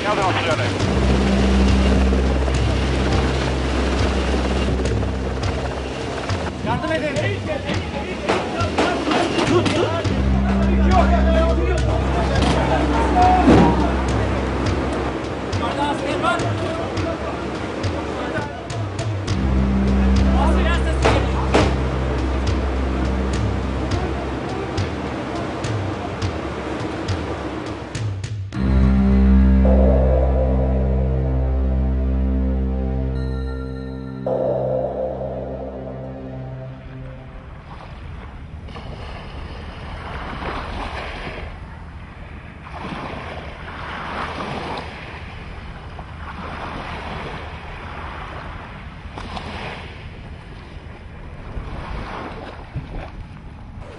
Añade opciones. Yardım edin. Yukarıda asker var. Asker sesi geliyor.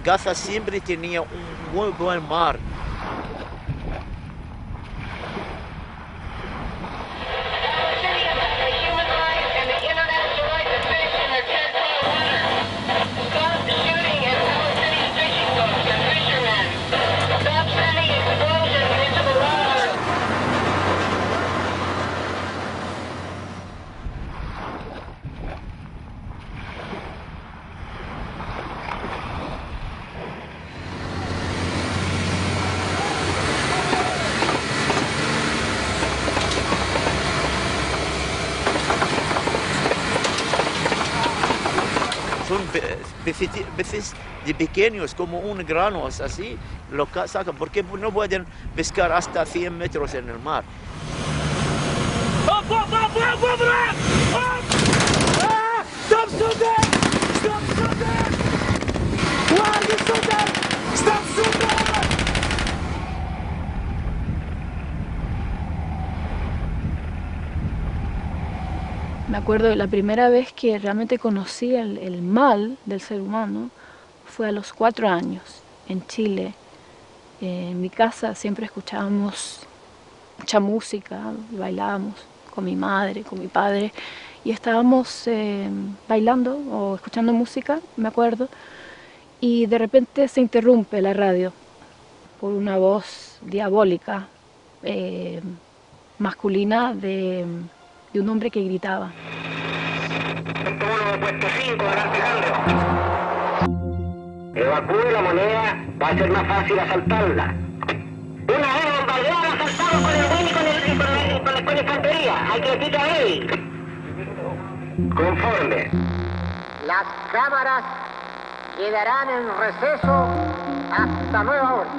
Gaza siempre tenía un muy buen mar. Son peces de pequeños, como un grano, así, lo sacan, porque no pueden pescar hasta 100 metros en el mar. Stop shooting! Stop shooting! Why are you shooting? Stop shooting! Me acuerdo de la primera vez que realmente conocí el mal del ser humano fue a los 4 años en Chile. En mi casa siempre escuchábamos mucha música, bailábamos con mi madre, con mi padre y estábamos bailando o escuchando música, me acuerdo, y de repente se interrumpe la radio por una voz diabólica masculina de un hombre que gritaba. Evacúe la moneda, va a ser más fácil asaltarla. Una vez bombardeada, asaltado con el Willy y con la infantería. Hay que decirle a él. Conforme. Las cámaras quedarán en receso hasta nueva hora.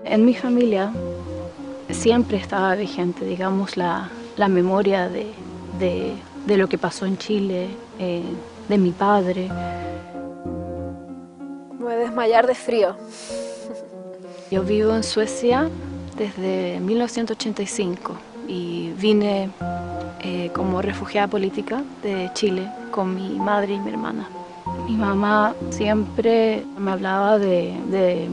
En mi familia siempre estaba vigente, digamos, la memoria de lo que pasó en Chile, de mi padre. Me voy a desmayar de frío. Yo vivo en Suecia desde 1985 y vine como refugiada política de Chile con mi madre y mi hermana. Mi mamá siempre me hablaba de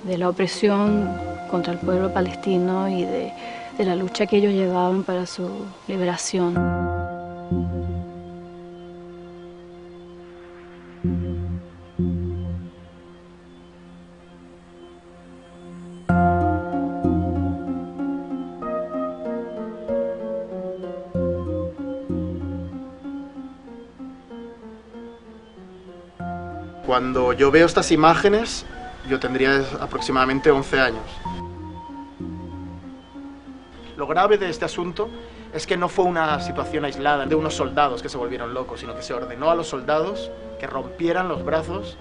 la opresión contra el pueblo palestino y de la lucha que ellos llevaban para su liberación. Cuando yo veo estas imágenes, yo tendría aproximadamente 11 años. Lo grave de este asunto es que no fue una situación aislada de unos soldados que se volvieron locos, sino que se ordenó a los soldados que rompieran los brazos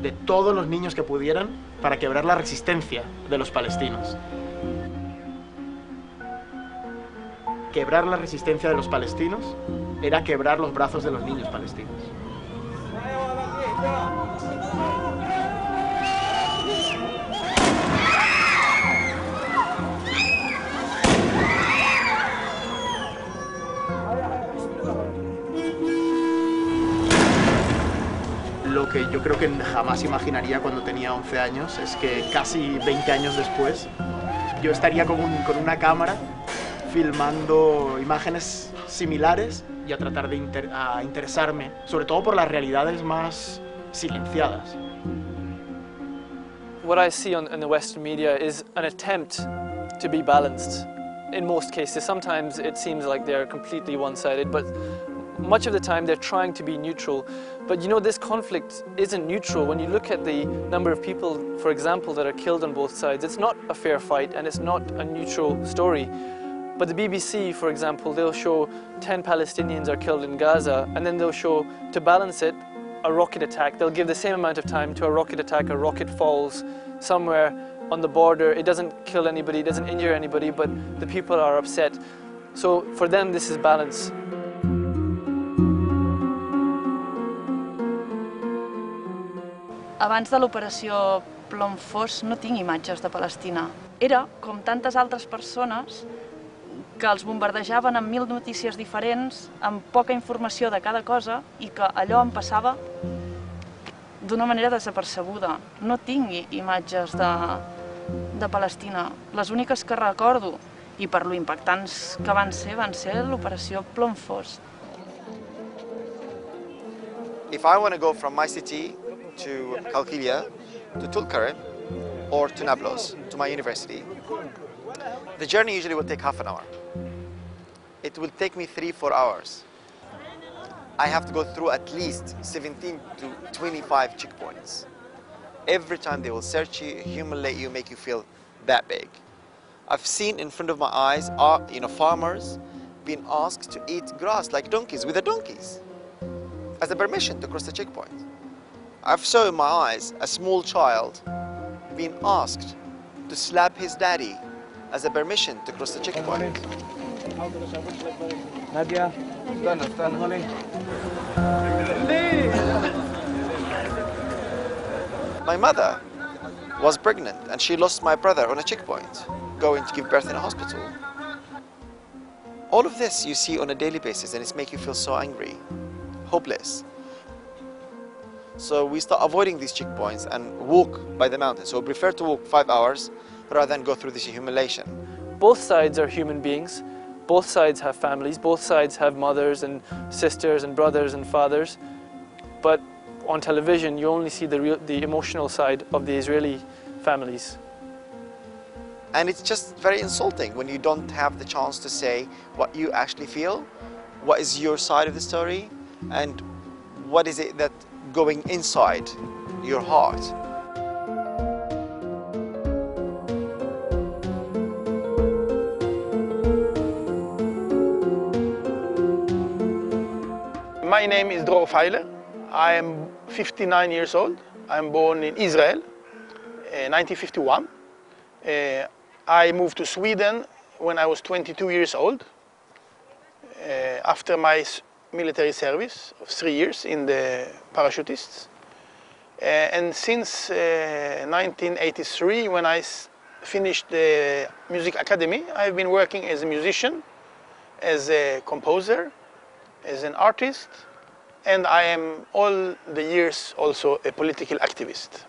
de todos los niños que pudieran para quebrar la resistencia de los palestinos. Quebrar la resistencia de los palestinos era quebrar los brazos de los niños palestinos. Lo que yo creo que jamás imaginaría cuando tenía 11 años es que casi 20 años después yo estaría con una cámara filmando imágenes similares y a tratar de interesarme, sobre todo por las realidades más silenciadas. What I see in the Western media is an attempt to be balanced in most cases. Sometimes it seems like they're completely one-sided, but much of the time they're trying to be neutral. But you know, this conflict isn't neutral. When you look at the number of people, for example, that are killed on both sides, it's not a fair fight and it's not a neutral story. But the BBC, for example, they'll show 10 Palestinians are killed in Gaza, and then they'll show, to balance it, a rocket attack. They'll give the same amount of time to a rocket attack. A rocket falls somewhere on the border. It doesn't kill anybody, it doesn't injure anybody, but the people are upset. So for them, this is balance. Abans de l'operació Plom Fos no tinc imatges de Palestina. Era, com tantes altres persones, que els bombardejaven amb 1000 notícies diferents, amb poca informació de cada cosa, i que allò em passava d'una manera desapercebuda. No tinc imatges de Palestina. Les úniques que recordo, i per lo impactants que van ser l'operació Plom Fos. If I want to go from my city to Qalqilia, to Tulkarem, or to Nablus, to my university, the journey usually will take half an hour. It will take me 3-4 hours. I have to go through at least 17 to 25 checkpoints. Every time they will search you, humiliate you, make you feel that big. I've seen in front of my eyes, farmers being asked to eat grass like donkeys, with the donkeys, as a permission to cross the checkpoint. I've saw in my eyes a small child being asked to slap his daddy as a permission to cross the checkpoint. My mother was pregnant and she lost my brother on a checkpoint, going to give birth in a hospital. All of this you see on a daily basis and it makes you feel so angry, hopeless. So we start avoiding these checkpoints and walk by the mountain. So we prefer to walk 5 hours rather than go through this humiliation. Both sides are human beings. Both sides have families. Both sides have mothers and sisters and brothers and fathers. But on television, you only see the emotional side of the Israeli families. And it's just very insulting when you don't have the chance to say what you actually feel, what is your side of the story, and what is it that going inside your heart. My name is Dror Feiler. I am 59 years old. I'm born in Israel in 1951. I moved to Sweden when I was 22 years old after my military service of 3 years in the parachutists. And since 1983, when I finished the music academy, I've been working as a musician, as a composer, as an artist, and I am all the years also a political activist.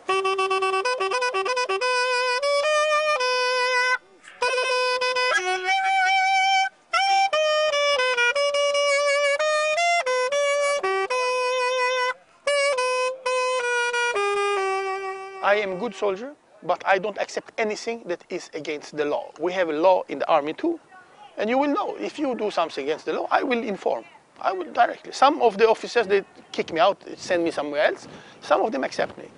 I am a good soldier, but I don't accept anything that is against the law. We have a law in the army too, and you will know. If you do something against the law, I will inform. I will directly. Some of the officers, they kick me out, send me somewhere else. Some of them accept me.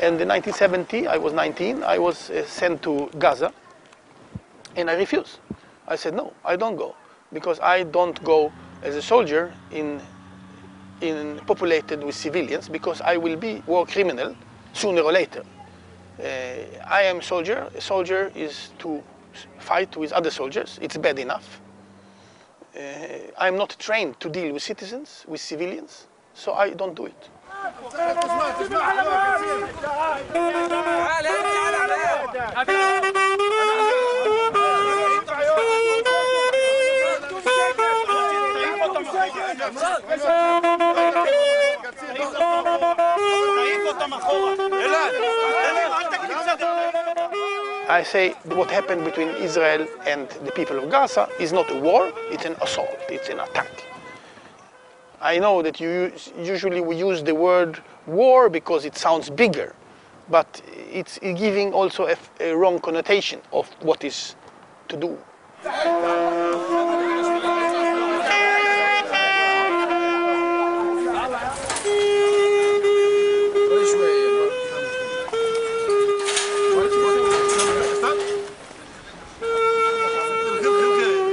And in 1970, I was 19, I was sent to Gaza, and I refused. I said, no, I don't go, because I don't go as a soldier in populated with civilians, because I will be war criminal sooner or later. I am a soldier. A soldier is to fight with other soldiers. It's bad enough. I'm not trained to deal with citizens, with civilians, so I don't do it. I say what happened between Israel and the people of Gaza is not a war, it's an assault, it's an attack. I know that usually we use the word war because it sounds bigger, but it's giving also a wrong connotation of what is to do.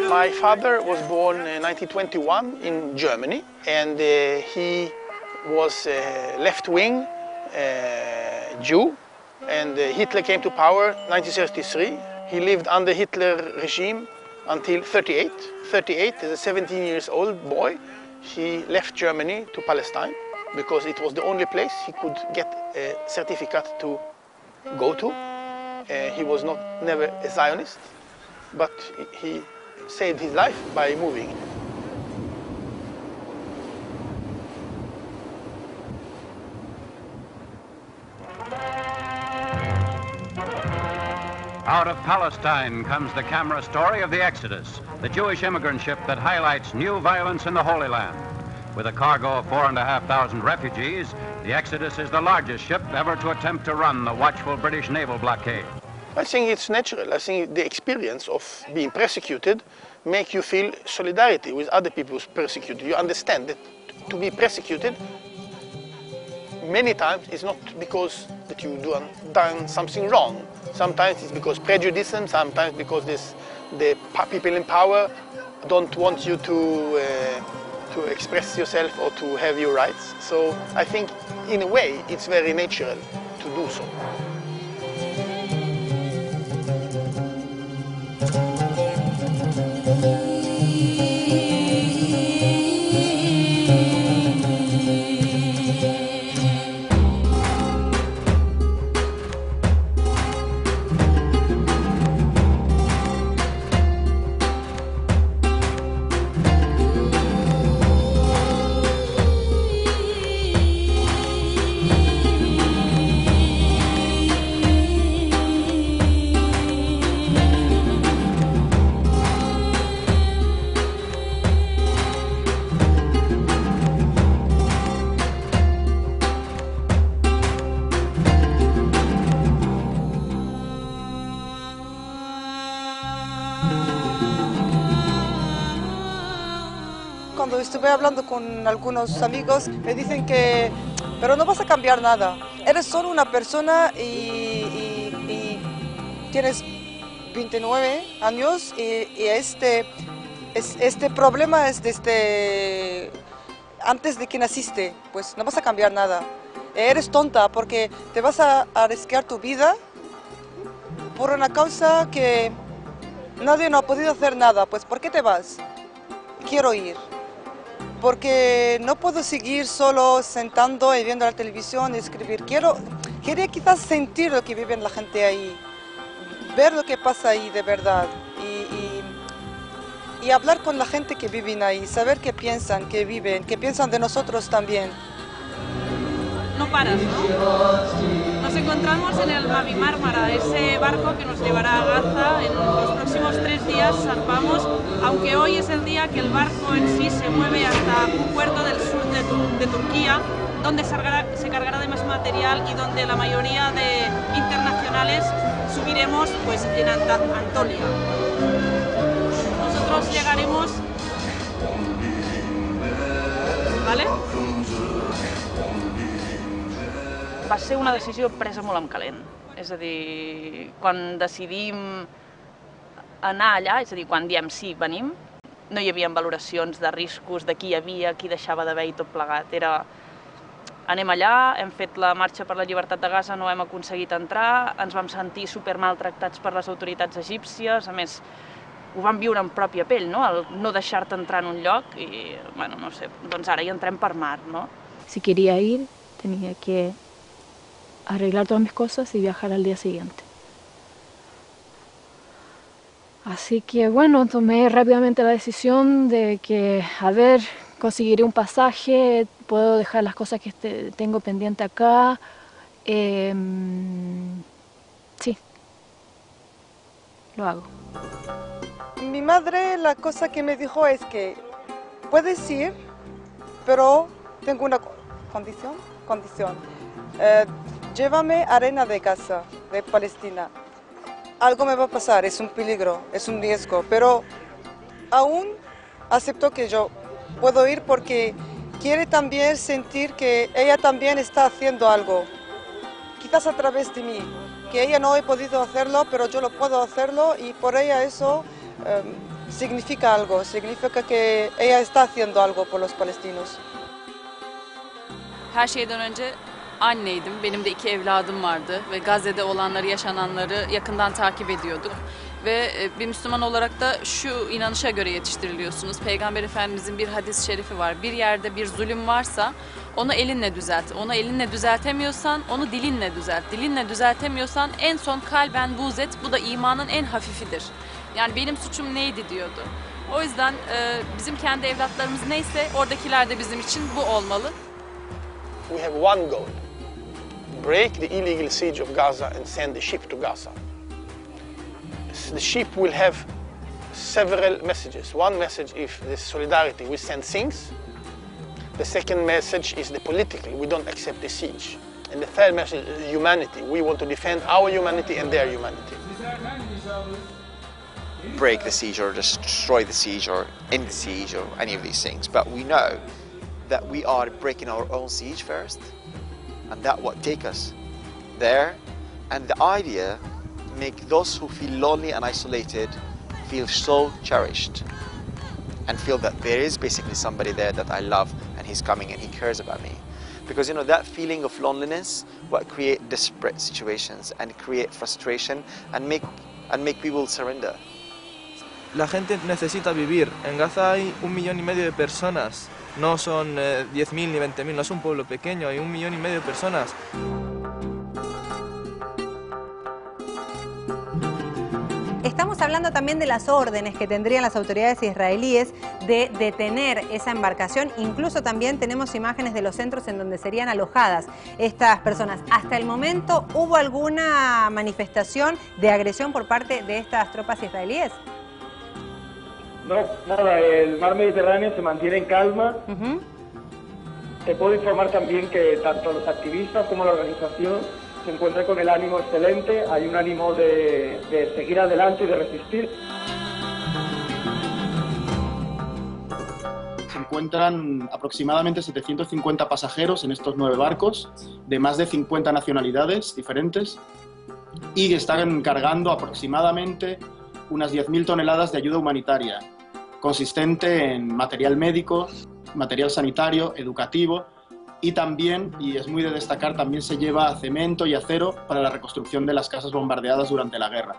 My father was born in 1921 in Germany, and he was a left-wing Jew, and Hitler came to power in 1933. He lived under Hitler regime until 38. 38, as a 17-year-old boy, he left Germany to Palestine because it was the only place he could get a certificate to go to. He was never a Zionist, but he saved his life by moving. Out of Palestine comes the camera story of the Exodus, the Jewish immigrant ship that highlights new violence in the Holy Land. With a cargo of 4,500 refugees, the Exodus is the largest ship ever to attempt to run the watchful British naval blockade. I think it's natural. I think the experience of being persecuted make you feel solidarity with other people who's persecuted. You understand that to be persecuted many times is not because that you done something wrong. Sometimes it's because prejudice, and sometimes because the people in power don't want you to express yourself or to have your rights. So I think in a way it's very natural to do so. Cuando estuve hablando con algunos amigos, me dicen que, pero no vas a cambiar nada. Eres solo una persona y tienes 29 años y este problema es desde antes de que naciste. Pues no vas a cambiar nada. Eres tonta porque te vas a arriesgar tu vida por una causa que nadie no ha podido hacer nada. Pues ¿por qué te vas? Quiero ir. Porque no puedo seguir solo sentando y viendo la televisión y escribir. Quería quizás sentir lo que vive la gente ahí, ver lo que pasa ahí de verdad y hablar con la gente que vive ahí, saber qué piensan, qué viven, qué piensan de nosotros también. No paras, ¿no? Nos encontramos en el Mavi Marmara, ese barco que nos llevará a Gaza. En los próximos 3 días zarpamos, aunque hoy es el día que el barco en sí se mueve hasta un puerto del sur de Turquía, donde se cargará de más material y donde la mayoría de internacionales subiremos pues, en Antolia. Nosotros llegaremos... ¿Vale? Va ser una decisió presa molt en calent. És a dir, quan decidim anar allà, és a dir, quan diem sí, venim, no hi havia valoracions de riscos, de qui hi havia, qui deixava d'haver i tot plegat. Era, anem allà, hem fet la marxa per la llibertat de Gaza, no hem aconseguit entrar, ens vam sentir supermaltractats per les autoritats egípcies, a més, ho vam viure en pròpia pell, no? El no deixar-te entrar en un lloc i, bueno, no sé, doncs ara hi entrem per mar, no? Si quería ir, tenía que arreglar todas mis cosas y viajar al día siguiente. Así que bueno, tomé rápidamente la decisión de que, a ver, conseguiré un pasaje, puedo dejar las cosas que tengo pendiente acá. Sí, lo hago. Mi madre, la cosa que me dijo es que puedes ir, pero tengo una condición. Llévame arena de Gaza, de Palestina. Algo me va a pasar, es un peligro, es un riesgo, pero aún acepto que yo puedo ir porque quiere también sentir que ella también está haciendo algo, quizás a través de mí, que ella no ha podido hacerlo, pero yo lo puedo hacerlo y por ella eso significa algo, significa que ella está haciendo algo por los palestinos. Her şeyden önce anneydim. Benim de 2 evladım vardı ve Gazze'de olanları, yaşananları yakından takip ediyorduk. Ve bir Müslüman olarak da şu inanışa göre yetiştiriliyorsunuz. Peygamber Efendimizin bir hadis-i şerifi var. Bir yerde bir zulüm varsa onu elinle düzelt. Onu elinle düzeltemiyorsan onu dilinle düzelt. Dilinle düzeltemiyorsan en son kalben buğz et. Bu da imanın en hafifidir. Yani benim suçum neydi diyordu. O yüzden bizim kendi evlatlarımız neyse oradakiler de bizim için bu olmalı. We have one goal. Break the illegal siege of Gaza and send the ship to Gaza. The ship will have several messages. One message is the solidarity, we send things. The second message is the political, we don't accept the siege. And the third message is humanity. We want to defend our humanity and their humanity. Break the siege or destroy the siege or end the siege or any of these things. But we know that we are breaking our own siege first. And that will take us there. And the idea make those who feel lonely and isolated feel so cherished and feel that there is basically somebody there that I love and he's coming and he cares about me. Because you know that feeling of loneliness will create desperate situations and create frustration and make people surrender. La gente necesita vivir. En Gaza hay 1,5 millones de personas. No son 10.000 ni 20.000, no es un pueblo pequeño, hay 1,5 millones de personas. Estamos hablando también de las órdenes que tendrían las autoridades israelíes de detener esa embarcación. Incluso también tenemos imágenes de los centros en donde serían alojadas estas personas. Hasta el momento, ¿hubo alguna manifestación de agresión por parte de estas tropas israelíes? No, nada, el mar Mediterráneo se mantiene en calma. Te puedo informar también que tanto los activistas como la organización se encuentran con el ánimo excelente, hay un ánimo de seguir adelante y de resistir. Se encuentran aproximadamente 750 pasajeros en estos 9 barcos, de más de 50 nacionalidades diferentes, y están cargando aproximadamente unas 10.000 toneladas de ayuda humanitaria, consistente en material médico, material sanitario, educativo, y también, y es muy de destacar, también se lleva cemento y acero para la reconstrucción de las casas bombardeadas durante la guerra.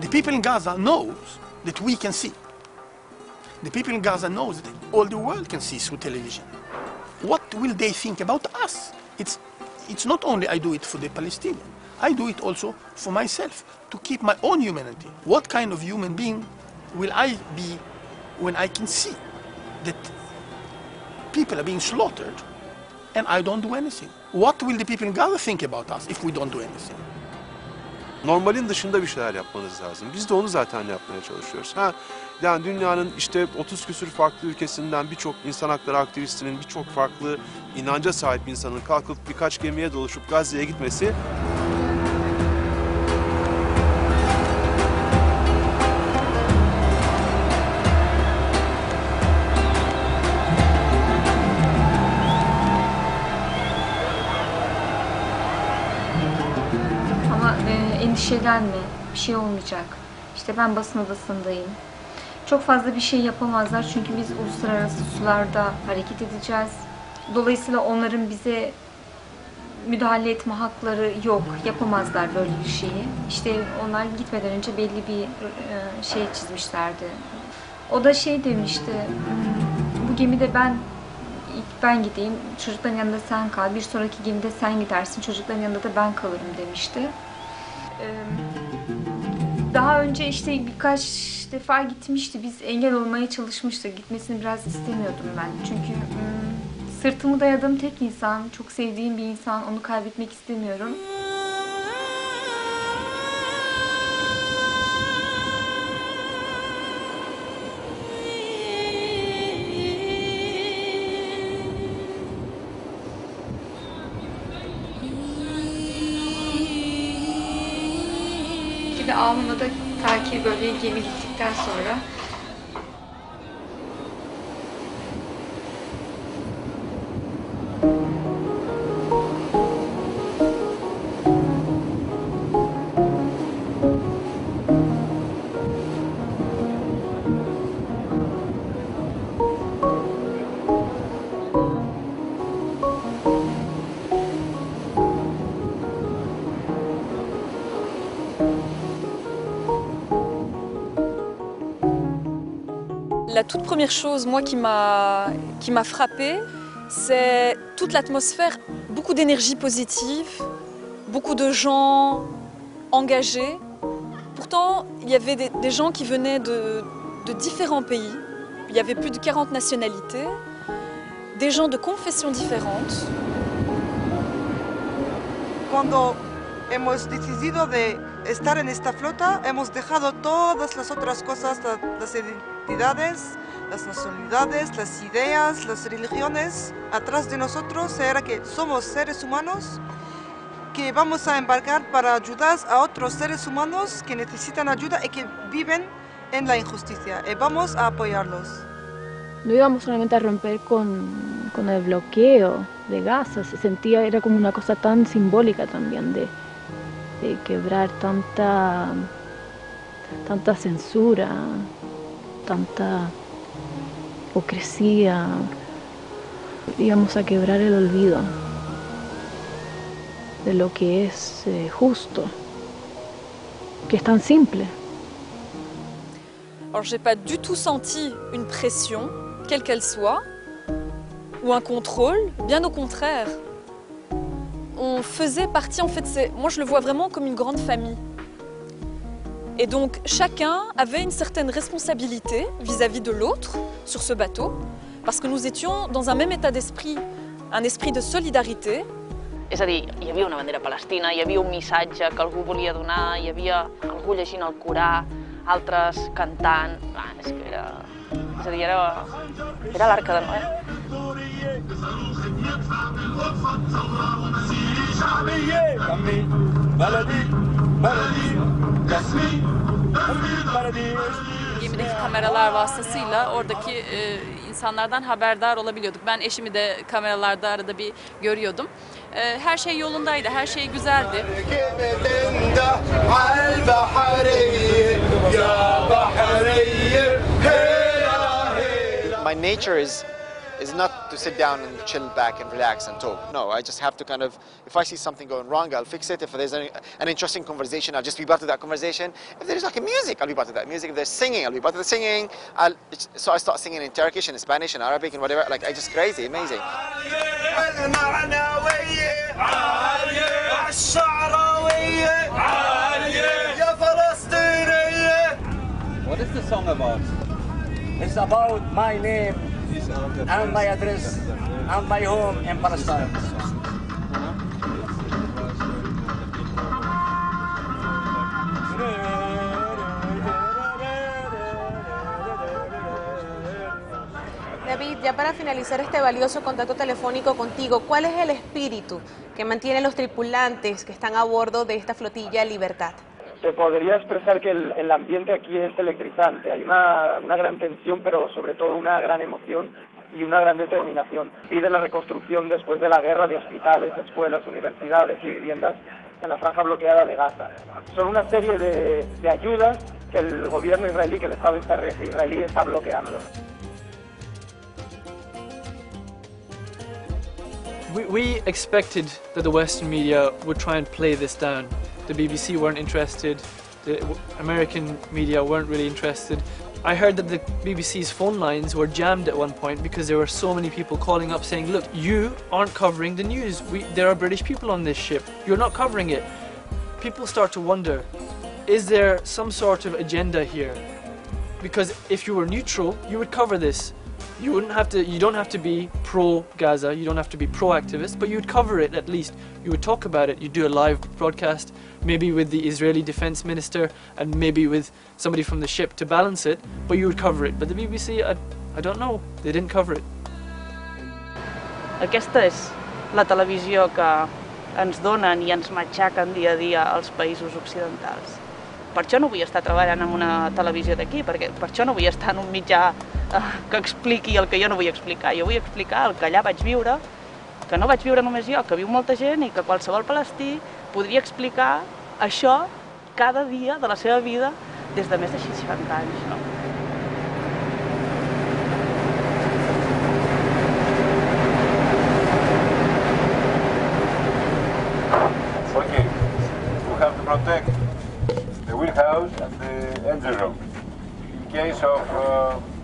The people in Gaza knows that we can see. The people in Gaza knows that all the world can see through television. What will they think about us? It's not only I do it for the Palestinians, I do it also for myself, to keep my own humanity. What kind of human being will I be when I can see that people are being slaughtered and I don't do anything? What will the people in Gaza think about us if we don't do anything? Normalin dışında bir şeyler yapmanız lazım. Biz de onu zaten yapmaya çalışıyoruz. Yani dünyanın işte 30 küsur farklı ülkesinden birçok insan hakları aktivistinin, birçok farklı inanca sahip insanın kalkıp birkaç gemiye doluşup Gazze'ye gitmesi endişelenme, bir şey olmayacak. İşte ben basın odasındayım. Çok fazla bir şey yapamazlar çünkü biz uluslararası sularda hareket edeceğiz. Dolayısıyla onların bize müdahale etme hakları yok, yapamazlar böyle bir şeyi. İşte onlar gitmeden önce belli bir şey çizmişlerdi. O da şey demişti, bu gemide ben gideyim, çocukların yanında sen kal, bir sonraki gemide sen gidersin, çocukların yanında da ben kalırım demişti. Daha önce işte birkaç defa gitmişti. Biz engel olmaya çalışmıştık. Gitmesini biraz istemiyordum ben. Çünkü sırtımı dayadığım tek insan, çok sevdiğim bir insan. Onu kaybetmek istemiyorum. Almanya'daki bölgeye gemi gittikten sonra La toute première chose, moi, qui m'a frappée, c'est toute l'atmosphère, beaucoup d'énergie positive, beaucoup de gens engagés. Pourtant, il y avait des gens qui venaient de différents pays. Il y avait plus de 40 nationalités, des gens de confessions différentes. Cuando hemos decidido de estar en esta flota, hemos dejado todas las otras cosas, las identidades, las nacionalidades, las ideas, las religiones atrás de nosotros. Era que somos seres humanos que vamos a embarcar para ayudar a otros seres humanos que necesitan ayuda y que viven en la injusticia, y vamos a apoyarlos. No íbamos solamente a romper con el bloqueo de Gaza, se sentía, era como una cosa tan simbólica también de quebrar tanta censura, tanta hipocresía. Íbamos a quebrar el olvido de lo que es justo, que es tan simple. Alors, j'ai pas du tout senti une pression, quelle qu'elle soit, ou un contrôle, bien au contraire. On faisait partie, en fait, moi je le vois vraiment comme une grande famille. Et donc chacun avait une certaine responsabilité vis-à-vis de l'autre sur ce bateau, parce que nous étions dans un même état d'esprit, un esprit de solidarité. És a dir, hi havia una bandera palestina, hi havia un missatge que algú volia donar, hi havia algú llegint el Corà, altres cantant. És que era... És a dir, era l'Arca de Noé. Gemideki kameralar vasıtasıyla oradaki insanlardan haberdar olabiliyorduk. Ben eşimi de kameralarda arada bir görüyordum. Her şey yolundaydı, her şey güzeldi. My nature is not to sit down and chill back and relax and talk. No, I just have to kind of, if I see something going wrong, I'll fix it. If there's an interesting conversation, I'll just be part of that conversation. If there's like a music, I'll be part of that music. If there's singing, I'll be part of the singing. So I start singing in Turkish and Spanish and Arabic and whatever. Like, I just crazy, amazing. What is the song about? It's about my name and my address and my home in Palestine. David, ya para finalizar este valioso contacto telefónico contigo, ¿cuál es el espíritu que mantienen los tripulantes que están a bordo de esta flotilla Libertad? Se podría expresar que el ambiente aquí es electrizante, hay una gran tensión, pero sobre todo una gran emoción y una gran determinación. Pide la reconstrucción después de la guerra de hospitales, escuelas, universidades y viviendas en la franja bloqueada de Gaza. Son una serie de ayudas que el gobierno israelí, que el Estado israelí está bloqueando. We expected that the Western media would try and play this down. The BBC weren't interested, the American media weren't really interested. I heard that the BBC's phone lines were jammed at one point because there were so many people calling up saying, look, you aren't covering the news. There are British people on this ship. You're not covering it. People start to wonder, is there some sort of agenda here? Because if you were neutral, you would cover this. You don't have to be pro-Gaza, you don't have to be pro-activist, but you'd cover it at least. You would talk about it, you'd do a live broadcast, maybe with the Israeli defense minister and maybe with somebody from the ship to balance it, but you would cover it. But the BBC, I don't know, they didn't cover it. Aquesta és la televisió que ens donen i ens matxaquen dia a dia als països occidentals. Per això no vull estar treballant en una televisió d'aquí, perquè per això no vull estar en un mitjà que expliqui el que jo no vull explicar. Jo vull explicar el que allà vaig viure, que no vaig viure només jo, que viu molta gent i que qualsevol palestí podria explicar això cada dia de la seva vida des de més de 60 anys. No? Okay, we have to protect the wheelhouse and the engine room in case of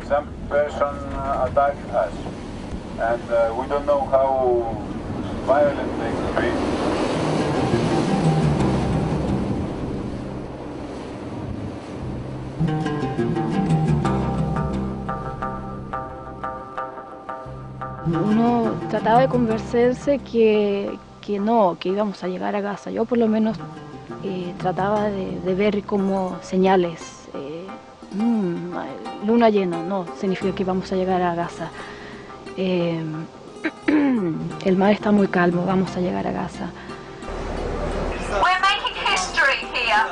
some person attack us. And we don't know how violent they could be. Uno trataba de convencerse que no, que íbamos a llegar a Gaza. Yo por lo menos trataba de ver como señales. Luna llena, no significa que vamos a llegar a Gaza. El mar está muy calmo, vamos a llegar a Gaza. We're making history here,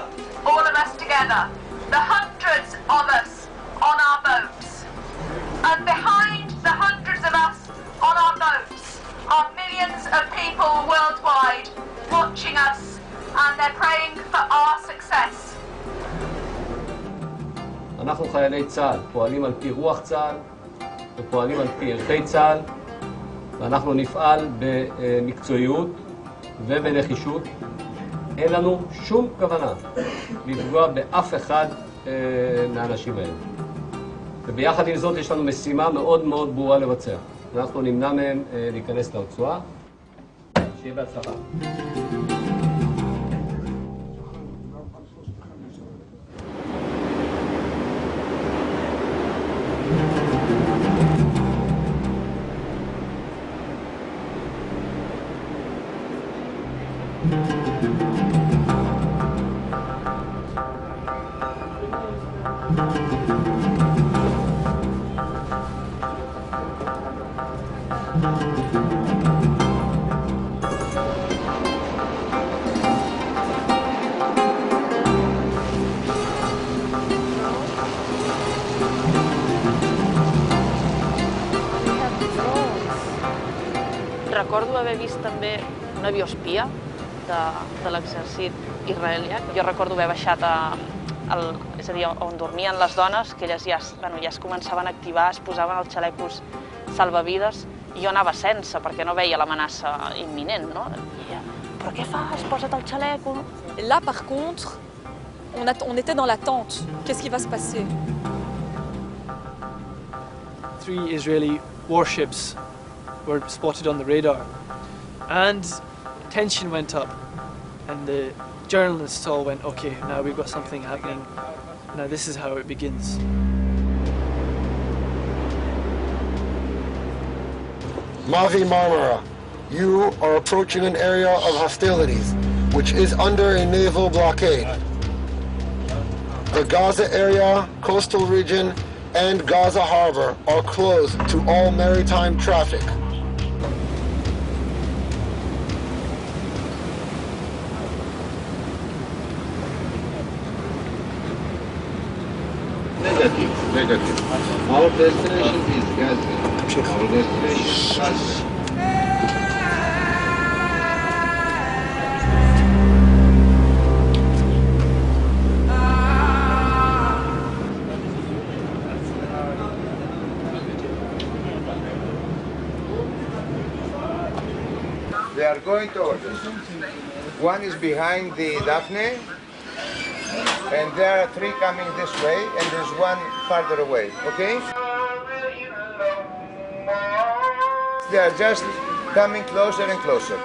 all of us together. The hundreds of us on our boats. And behind the hundreds of us on our boats are millions of people worldwide watching us, and they're praying for our success. אנחנו חיילי צה"ל, פועלים על פי רוח צה"ל ופועלים על פי ערכי צה"ל, ואנחנו נפעל במקצועיות ובנחישות. אין לנו שום כוונה לפגוע באף אחד מהאנשים האלה. וביחד עם זאת יש לנו משימה מאוד מאוד ברורה לבצע. אנחנו נמנע מהם להיכנס לרצועה. שיהיה בהצלחה. Recordo haver vist també un avió espia de l'exèrcit israelià. Jo recordo haver baixat és a dir, on dormien les dones, que elles ja es començaven a activar, es posaven els xalecos salvavides, i jo anava sense, perquè no veia l'amenaça imminent, no? Però què fas? Posa't el xaleco. Là, par contre, on était dans l'attente. Qu'est-ce qui va se passer? 3 Israeli warships were spotted on the radar, and tension went up, and the journalists all went, okay, now we've got something happening, now this is how it begins. Mavi Marmara, you are approaching an area of hostilities, which is under a naval blockade. The Gaza area, coastal region, and Gaza harbor are closed to all maritime traffic. Negative. Our destination is Gaza. Our destination is Gaza. They are going towards us. One is behind the Daphne, and there are 3 coming this way, and there's 1 farther away, okay? They are just coming closer and closer.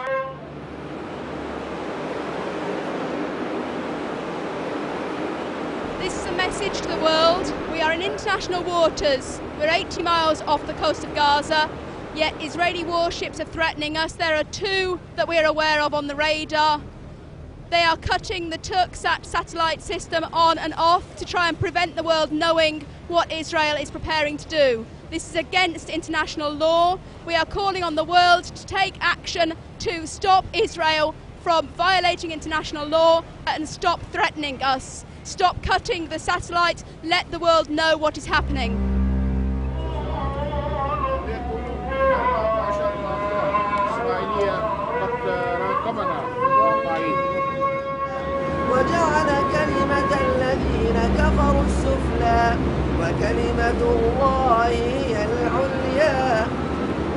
This is a message to the world. We are in international waters. We're 80 miles off the coast of Gaza, yet Israeli warships are threatening us. There are 2 that we're aware of on the radar. They are cutting the Turksat satellite system on and off to try and prevent the world knowing what Israel is preparing to do. This is against international law. We are calling on the world to take action to stop Israel from violating international law and stop threatening us. Stop cutting the satellite. Let the world know what is happening. وجعل كلمة الذين كفروا السفلى وكلمة الله هي العليا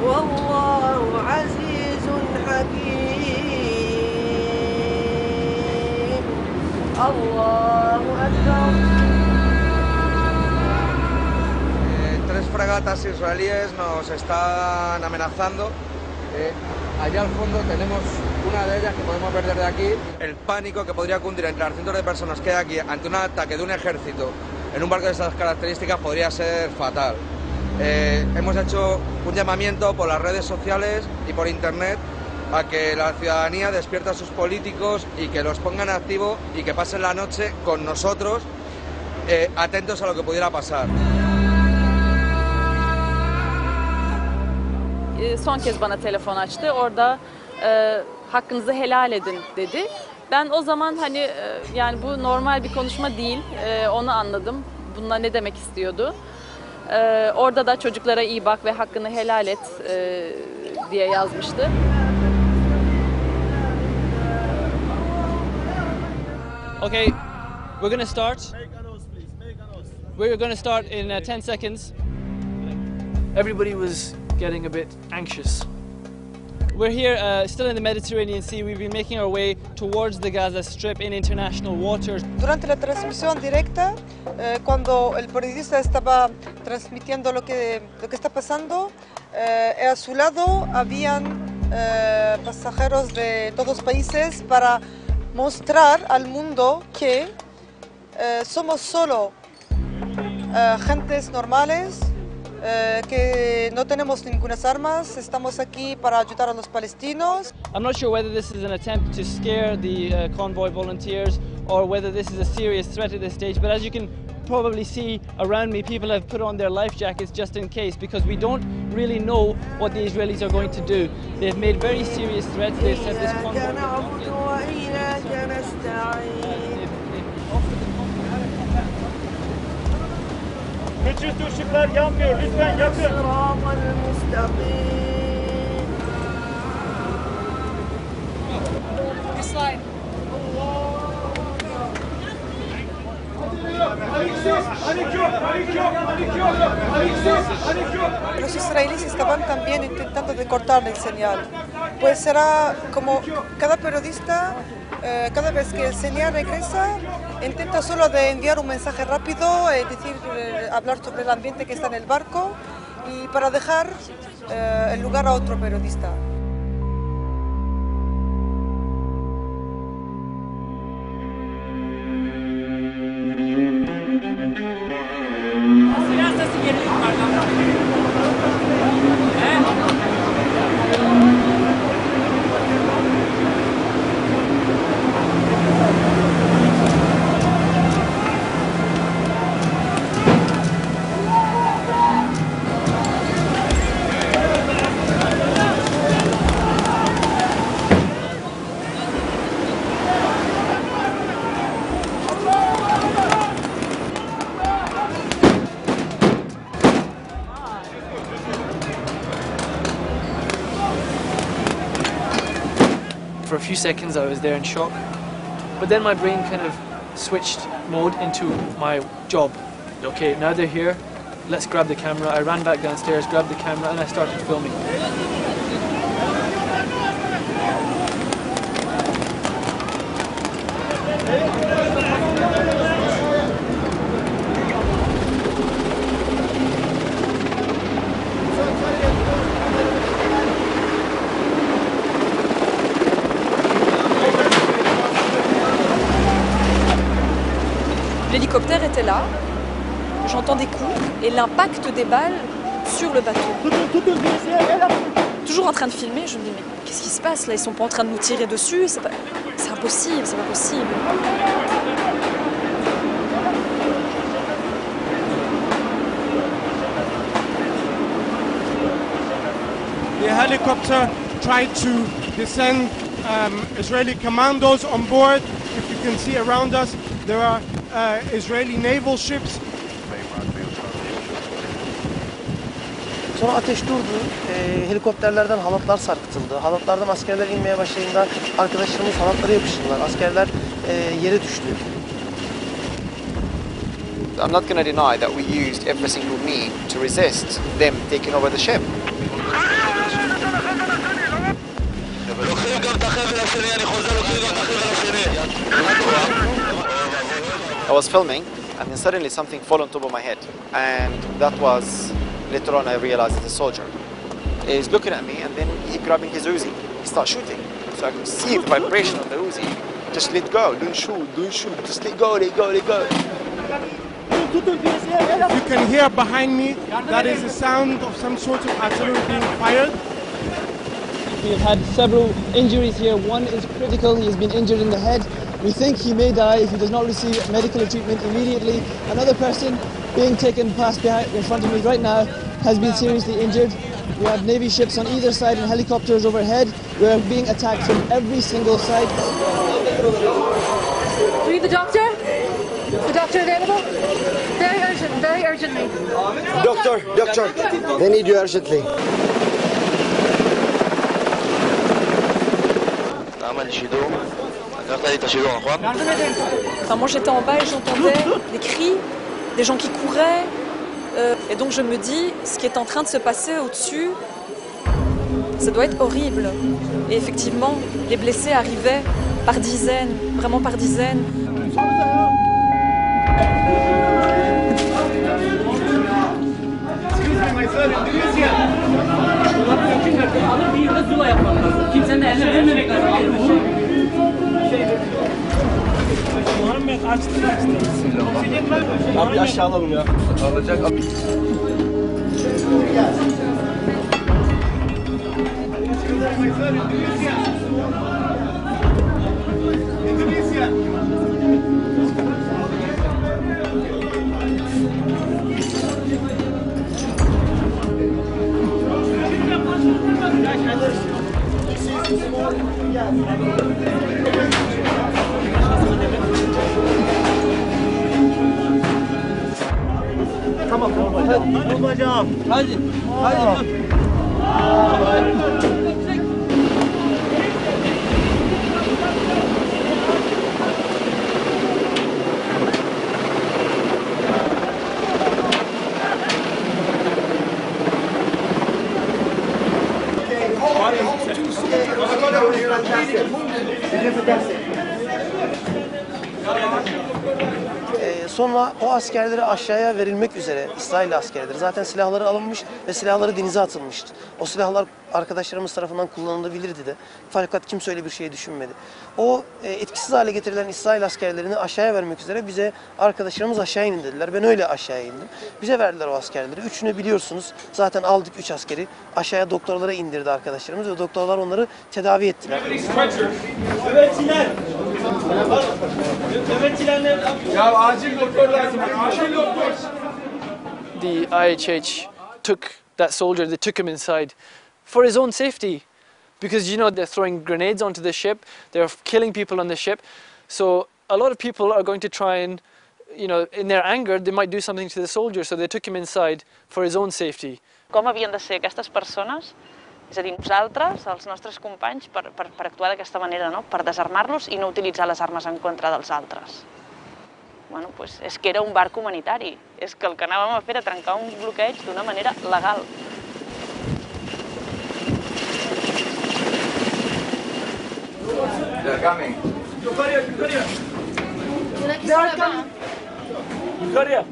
والله عزيز حكيم الله أكبر. Tres fragatas israelíes nos están amenazando. Allá al fondo tenemos una de ellas que podemos ver desde aquí. El pánico que podría cundir entre las cientos de personas que hay aquí ante un ataque de un ejército en un barco de estas características podría ser fatal. Hemos hecho un llamamiento por las redes sociales y por internet a que la ciudadanía despierte a sus políticos y que los pongan en activo y que pasen la noche con nosotros, atentos a lo que pudiera pasar. Son kez bana telefon açtı. Orada hakkınızı helal edin dedi. Ben o zaman hani yani bu normal bir konuşma değil. Onu anladım. Bunlar ne demek istiyordu. Orada da çocuklara iyi bak ve hakkını helal et diye yazmıştı. Okay, we're going to start. We're going to start in 10 seconds. Everybody was getting a bit anxious. We're here still in the Mediterranean Sea. We've been making our way towards the Gaza Strip in international waters. Durante la transmisión directa, cuando el periodista estaba transmitiendo lo que está pasando, a su lado habían pasajeros de todos los países para mostrar al mundo que somos solo gentes normales, que no tenemos ninguna armas, estamos aquí para ayudar a los palestinos. I'm not sure whether this is an attempt to scare the convoy volunteers or whether this is a serious threat at this stage, but as you can probably see around me, people have put on their life jackets just in case, because we don't really know what the Israelis are going to do. They've made very serious threats. They've said this convoy... Geçiş ışıklar yanmıyor. Lütfen yakın. Slide. Los israelíes estaban también intentando de cortar el señal. Pues será como cada periodista, cada vez que el señal regresa, intenta solo de enviar un mensaje rápido, hablar sobre el ambiente que está en el barco y para dejar el lugar a otro periodista. For a few seconds I was there in shock, but then my brain kind of switched mode into my job. Okay, now they're here, let's grab the camera. I ran back downstairs, grabbed the camera and I started filming. L'hélicoptère était là, j'entends des coups et l'impact des balles sur le bateau. Toujours en train de filmer, je me dis mais qu'est-ce qui se passe là? Ils sont pas en train de nous tirer dessus, c'est impossible, c'est pas possible. The helicopter tried to descend Israeli commandos on board. If you can see around us, there are Israeli naval ships. Sonra ateş durdu. Helikopterlerden halatlar sarkıtıldı. Halatlardan askerler inmeye başlayınca arkadaşlarımız halatlara yapıştılar. Askerler yere düştü. I'm not going to deny that we used every single mean to resist them taking over the ship. I was filming and then suddenly something fell on top of my head, and that was later on I realized it's a soldier. He's looking at me and then he grabbing his Uzi. He starts shooting. So I could see the vibration of the Uzi. Just let go, don't shoot, just let go, let go, let go. You can hear behind me, that is the sound of some sort of artillery being fired. We've had several injuries here. One is critical, he has been injured in the head. We think he may die if he does not receive medical treatment immediately. Another person being taken past in front of me right now has been seriously injured. We have Navy ships on either side and helicopters overhead. We are being attacked from every single side. Do you need the doctor? The doctor available? Very urgent, very urgently. Doctor, they need you urgently. Enfin, moi j'étais en bas et j'entendais des cris, des gens qui couraient. Et donc je me dis, ce qui est en train de se passer au-dessus, ça doit être horrible. Et effectivement, les blessés arrivaient par dizaines, vraiment par dizaines. Abi aşağı alalım ya. Alacak abi. Tamam. Hadi bacağım. Hadi. Sonra o askerlere aşağıya verilmek üzere İsrail askerleri zaten silahları alınmış ve silahları denize atılmıştı. O silahlar arkadaşlarımız tarafından kullanılabilirdi de. Fakat kimse öyle bir şey düşünmedi. O etkisiz hale getirilen İsrail askerlerini aşağıya vermek üzere bize arkadaşlarımız aşağı inin dediler. Ben öyle aşağıya indim. Bize verdiler o askerleri. Üçünü biliyorsunuz zaten aldık 3 askeri. Aşağıya doktorlara indirdi arkadaşlarımız ve doktorlar onları tedavi ettiler. Ya acil doktor lazım. Acil doktor. The IHH took that soldier, they took him inside for his own safety. Because, you know, they're throwing grenades onto the ship, they're killing people on the ship. So a lot of people are going to try and, you know, in their anger, they might do something to the soldier. So they took him inside for his own safety. Com havien de ser aquestes persones, és a dir, nosaltres, els nostres companys, per actuar d'aquesta manera, no? Per desarmar-los i no utilitzar les armes en contra dels altres. Bueno, pues és que era un barc humanitari, és que el que anàvem a fer era trencar un bloqueig d'una manera legal. They're coming. Yukarıya.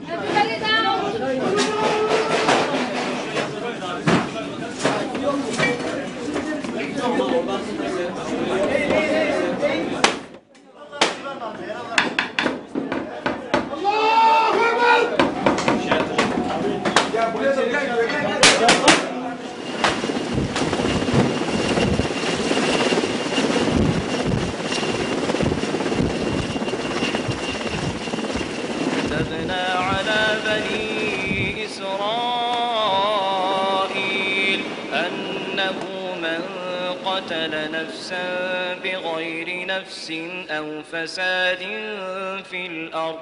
على بني إسرائيل أنه من قتل قتل نفسا بغير نفس أو فساد في الأرض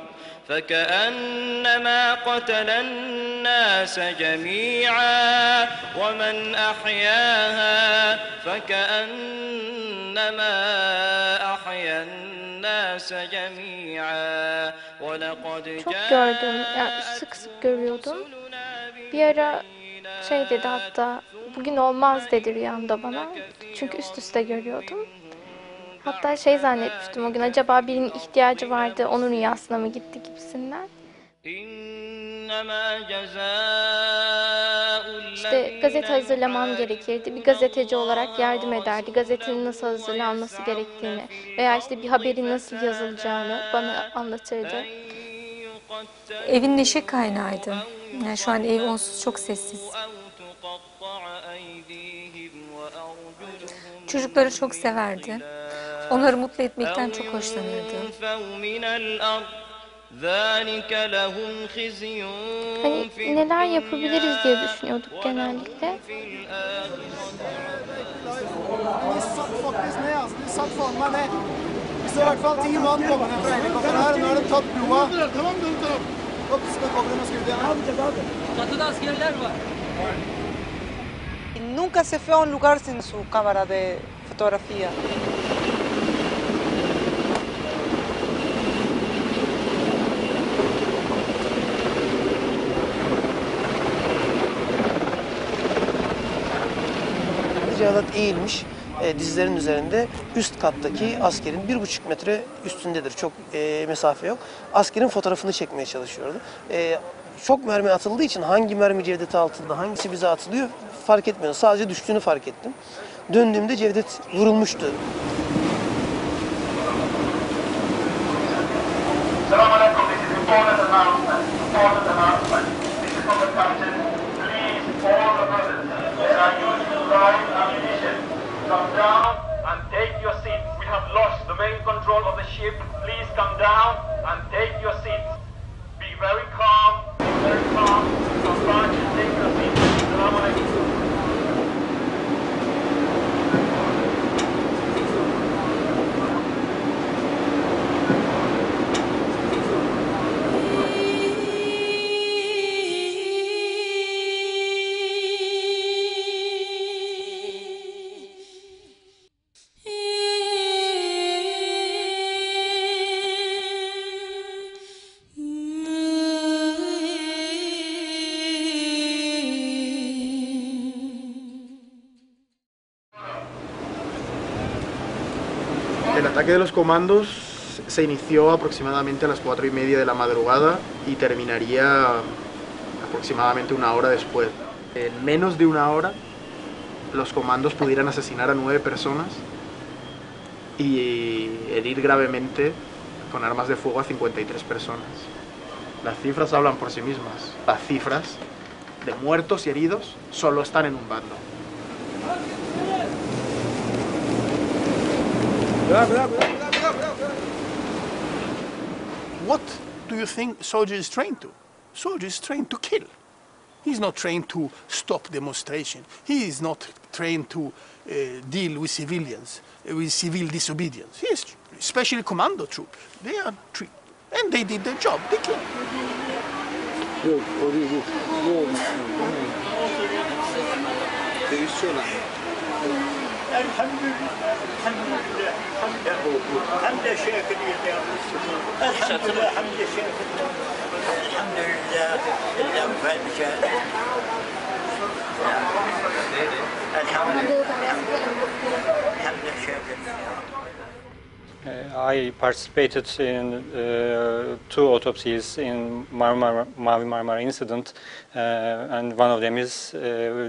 فكأنما قتل الناس جميعا ومن أحياها فكأنما أحيا الناس جميعا ولقد Çok gördüm, yani sık sık görüyordum. Bir ara şey dedi hatta, bugün olmaz dedi rüyamda bana. Çünkü üst üste görüyordum. Hatta şey zannetmiştim o gün, acaba birinin ihtiyacı vardı, onun rüyasına mı gitti gibisinden. İşte gazete hazırlamam gerekirdi. Bir gazeteci olarak yardım ederdi. Gazetenin nasıl hazırlanması gerektiğini veya işte bir haberin nasıl yazılacağını bana anlatırdı. Evin neşe kaynağıydı. Yani şu an ev onsuz çok sessiz. Çocukları çok severdi. Onları mutlu etmekten çok hoşlanırdı. Hani neler yapabiliriz diye düşünüyorduk genellikle. Nunca se fue a un lugar sin su cámara de fotografía. Cevat eğilmiş, dizlerin üzerinde üst kattaki askerin 1,5 metre üstündedir. Çok mesafe yok. Askerin fotoğrafını çekmeye çalışıyordu. Çok mermi atıldığı için hangi mermi Cevdet'e atıldı, hangisi bize atılıyor fark etmiyordu. Sadece düştüğünü fark ettim. Döndüğümde Cevdet vurulmuştu. Selamünaleyküm. This is important announcement. Important announcement. This is from the captain. Please, all the brothers, there are using live ammunition. Come down and take your seat. We have lost the main control of the ship. Please come down and take your seat. Be very calm. Be very calm. Come back and take your seat. Selamünaleyküm. El ataque de los comandos se inició aproximadamente a las 4:30 de la madrugada y terminaría aproximadamente una hora después. En menos de una hora, los comandos pudieran asesinar a 9 personas y herir gravemente con armas de fuego a 53 personas. Las cifras hablan por sí mismas. Las cifras de muertos y heridos solo están en un bando. What do you think soldier is trained to? Soldier is trained to kill. He's not trained to stop demonstration. He is not trained to deal with civilians, with civil disobedience. He is especially commando troop. They are and they did their job. They killed. I participated in 2 autopsies in Mavi Marmara incident, and one of them is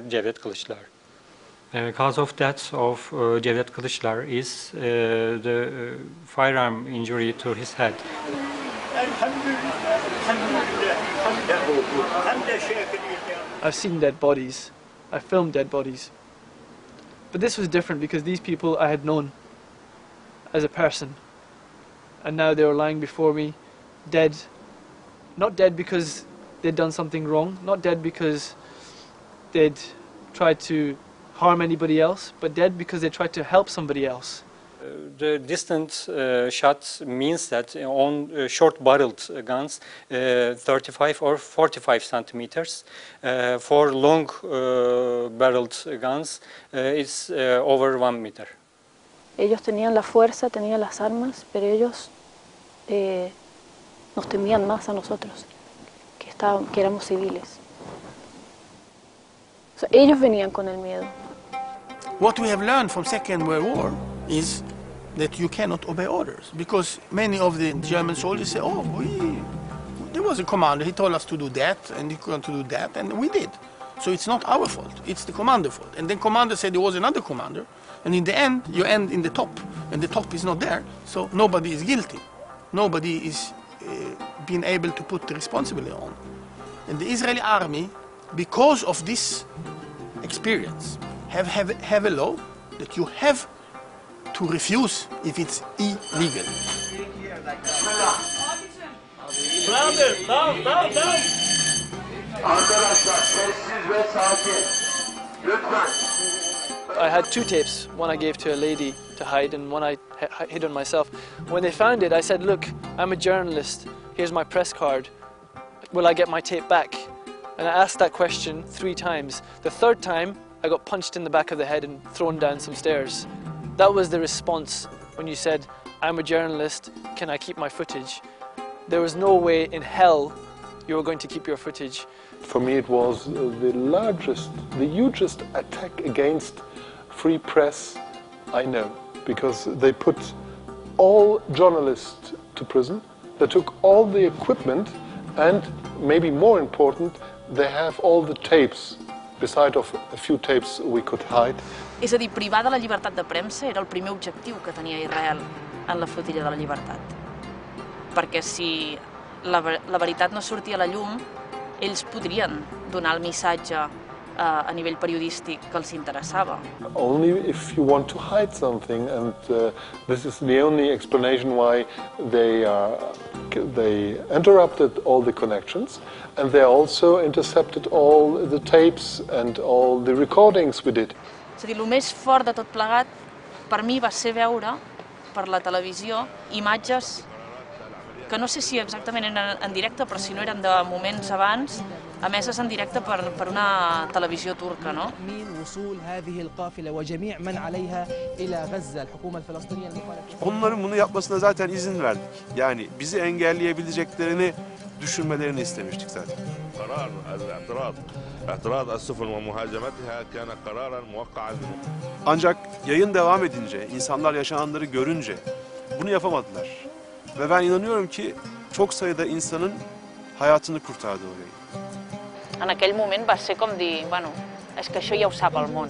Cevdet Kılıçlar. Cause of death of Cevdet Kılıçlar is the firearm injury to his head. I've seen dead bodies. I filmed dead bodies. But this was different because these people I had known as a person. And now they were lying before me, dead. Not dead because they'd done something wrong, not dead because they'd tried to harm anybody else, but dead because they tried to help somebody else. The distant shot means that on short-barreled guns, 35 or 45 centimeters. For long-barreled guns, it's over 1 meter. Ellos tenían la fuerza, tenían las armas, pero ellos nos temían más a nosotros, que éramos civiles. O sea, ellos venían con el miedo. What we have learned from Second World War is that you cannot obey orders, because many of the German soldiers say, oh, there was a commander, he told us to do that, and he couldn't do that, and we did. So it's not our fault, it's the commander's fault. And then commander said there was another commander, and in the end, you end in the top, and the top is not there, so nobody is guilty. Nobody is being able to put the responsibility on. And the Israeli army, because of this experience, have a law that you have to refuse if it's illegal. I had 2 tapes, one I gave to a lady to hide and one I hid on myself. When they found it, I said, look, I'm a journalist, here's my press card, will I get my tape back? And I asked that question 3 times. The 3rd time, I got punched in the back of the head and thrown down some stairs. That was the response when you said, I'm a journalist, can I keep my footage? There was no way in hell you were going to keep your footage. For me it was the largest, the hugest attack against free press I know, because they put all journalists to prison, they took all the equipment, and maybe more important, they have all the tapes, beside of a few tapes we could hide. És a dir, privar de la llibertat de premsa era el primer objectiu que tenia Israel en la Flotilla de la Libertad. Perquè si la veritat no sortia a la llum, ells podrien donar el missatge a nivell periodístic que els interessava. Only if you want to hide something, and this is the only explanation why they interrupted all the connections, and they also intercepted all the tapes and all the recordings we did. És a dir, el més fort de tot plegat per mi va ser veure per la televisió imatges que no sé si exactament eren en directe, però si no eren de moments abans, emeses en directe per una televisió turca, no? Onların bunu yapmasına zaten izin verdik. Yani bizi engelleyebileceklerini düşünmelerini istemiştik zaten. قرار اعتراض السفن ومهاجمتها كان قرارا موقعا. Ancak yayın devam edince, insanlar yaşananları görünce bunu yapamadılar. Ve ben inanıyorum ki çok sayıda insanın hayatını kurtardı o yayın. En aquell moment va ser com dir, bueno, és que això ja ho sap el món.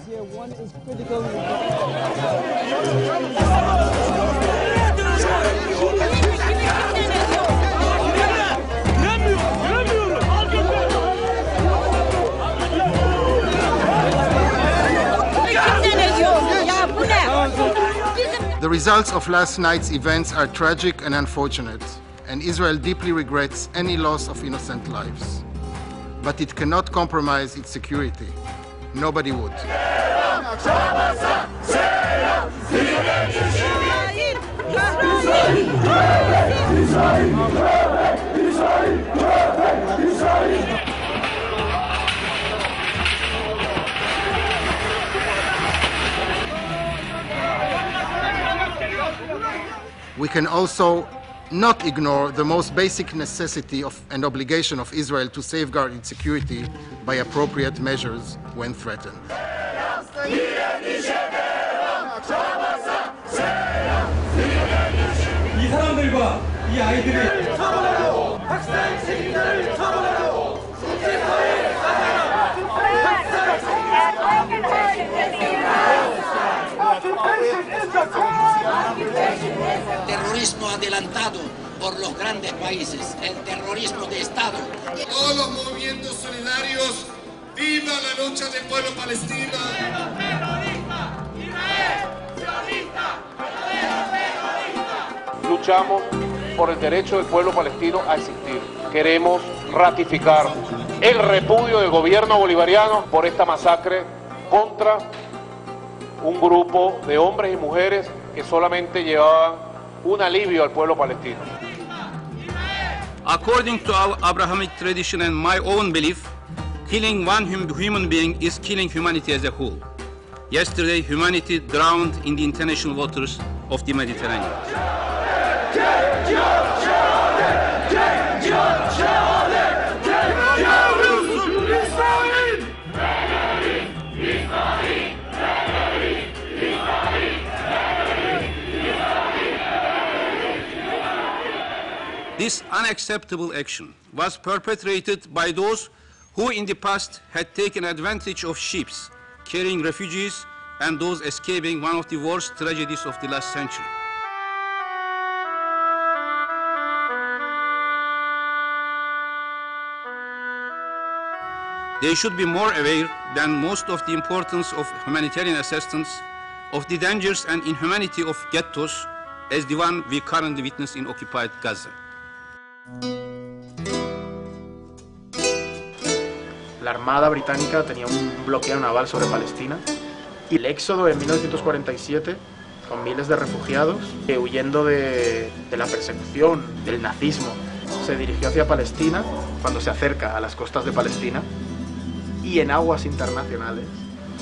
The results of last night's events are tragic and unfortunate, and Israel deeply regrets any loss of innocent lives. But it cannot compromise its security. Nobody would. We can also not ignore the most basic necessity and obligation of Israel to safeguard its security by appropriate measures when threatened. Terrorismo adelantado por los grandes países, el terrorismo de Estado. Todos los movimientos solidarios, ¡viva la lucha del pueblo palestino! Luchamos por el derecho del pueblo palestino a existir. Queremos ratificar el repudio del gobierno bolivariano por esta masacre contra un grupo de hombres y mujeres que solamente llevaban un alivio al pueblo palestino. According to our Abrahamic tradition and my own belief, killing one human being is killing humanity as a whole. Yesterday, humanity drowned in the international waters of the Mediterranean. This unacceptable action was perpetrated by those who in the past had taken advantage of ships carrying refugees and those escaping one of the worst tragedies of the last century. They should be more aware than most of the importance of humanitarian assistance, of the dangers and inhumanity of ghettos as the one we currently witness in occupied Gaza. La Armada británica tenía un bloqueo naval sobre Palestina y el éxodo en 1947, con miles de refugiados que huyendo de la persecución, del nazismo, se dirigió hacia Palestina. Cuando se acerca a las costas de Palestina y en aguas internacionales,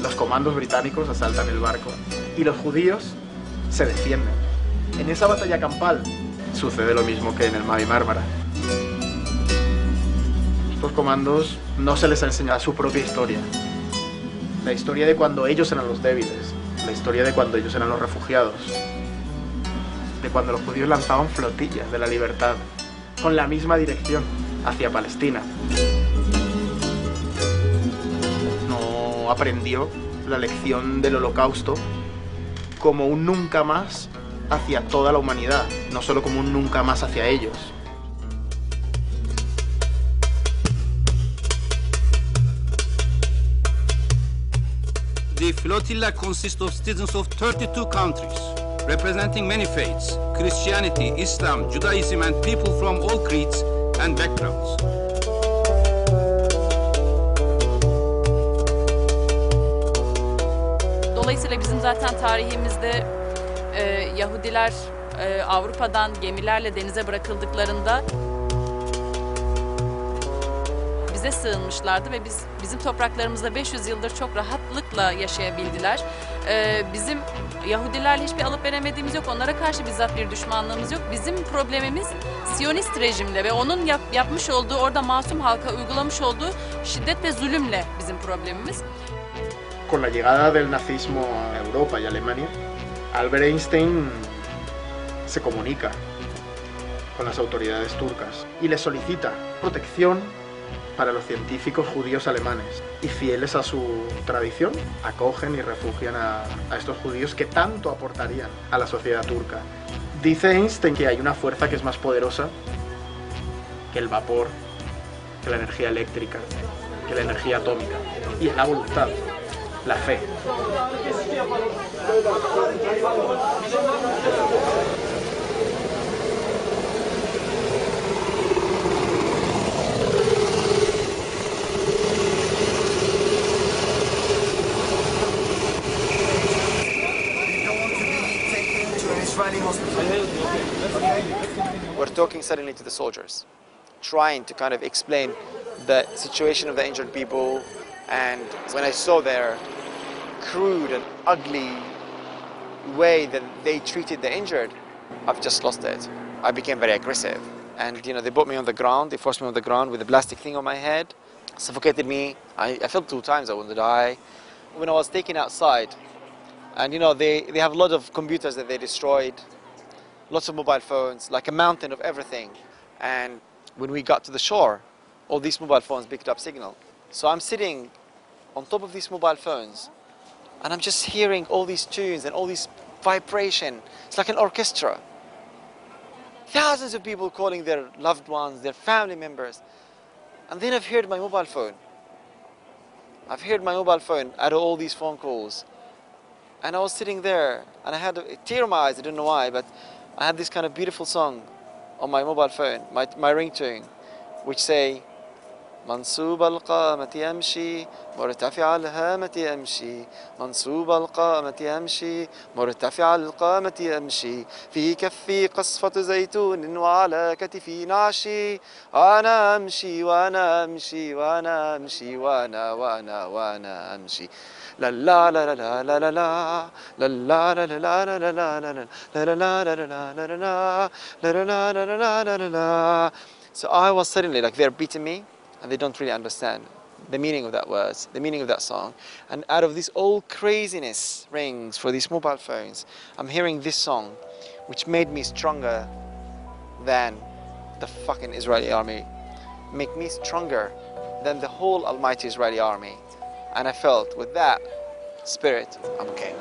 los comandos británicos asaltan el barco y los judíos se defienden. En esa batalla campal sucede lo mismo que en el Mavi Marmara. Estos comandos no se les ha enseñado su propia historia. La historia de cuando ellos eran los débiles, la historia de cuando ellos eran los refugiados, de cuando los judíos lanzaban flotillas de la Libertad con la misma dirección hacia Palestina. No aprendió la lección del Holocausto como un nunca más hacia toda la humanidad, no solo como un nunca más hacia ellos. The Flotilla consists of citizens of 32 countries, representing many faiths, Christianity, Islam, Judaism, and people from all creeds and backgrounds. Dolayısıyla bizim zaten tarihimizde Yahudiler Avrupa'dan gemilerle denize bırakıldıklarında bize sığınmışlardı ve bizim topraklarımızda 500 yıldır çok rahatlıkla yaşayabildiler. Bizim Yahudilerle hiçbir alıp veremediğimiz yok. Onlara karşı bizzat bir düşmanlığımız yok. Bizim problemimiz Siyonist rejimle ve onun yapmış olduğu, orada masum halka uygulamış olduğu şiddet ve zulümle bizim problemimiz. Con la llegada del nazismo a Europa y Alemania, Albert Einstein se comunica con las autoridades turcas y les solicita protección para los científicos judíos alemanes, y fieles a su tradición acogen y refugian a estos judíos que tanto aportarían a la sociedad turca. Dice Einstein que hay una fuerza que es más poderosa que el vapor, que la energía eléctrica, que la energía atómica, y es la voluntad, la fe. We're talking suddenly to the soldiers, trying to kind of explain the situation of the injured people, and when I saw their crude and ugly way that they treated the injured, I've just lost it. I became very aggressive, and they put me on the ground, they forced me on the ground with a plastic thing on my head, suffocated me. I felt 2 times I wanted to die. When I was taken outside, and they have a lot of computers that they destroyed, lots of mobile phones, like a mountain of everything. And when we got to the shore, all these mobile phones picked up signal. So I'm sitting on top of these mobile phones, and I'm just hearing all these tunes and all this vibration. It's like an orchestra. Thousands of people calling their loved ones, their family members. And then I've heard my mobile phone. I've heard my mobile phone out of all these phone calls. And I was sitting there, and I had a tear in my eyes, I don't know why, but I had this kind of beautiful song on my mobile phone, my ringtone, which say, منصوب القامة يمشي مرتفع الهامة يمشي منصوب القامة يمشي مرتفع القامة يمشي في كفي قصفة زيتون وعلى كتفي نعشي وأنا أمشي وأنا أمشي وأنا أمشي وأنا أمشي لا لا لا لا لا لا لا لا لا لا لا لا لا لا لا. So I was suddenly like they're beating me and they don't really understand the meaning of that words, the meaning of that song. And out of this old craziness rings for these mobile phones, I'm hearing this song which made me stronger than the fucking Israeli army, make me stronger than the whole almighty Israeli army. And I felt with that spirit, I'm okay.